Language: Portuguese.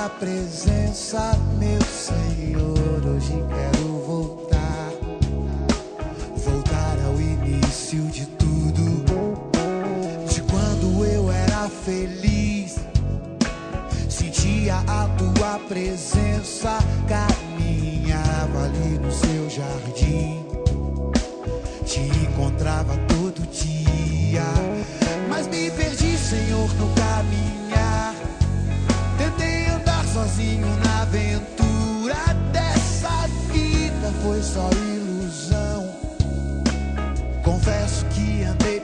tua presença, meu Senhor. Hoje quero voltar ao início de tudo, de quando eu era feliz, sentia a tua presença, caminhava ali no seu jardim, te encontrava todo dia, mas me perdi, Senhor, no caminhar. Tentei andar sozinho na aventura dessa vida, foi só ilusão. Confesso que andei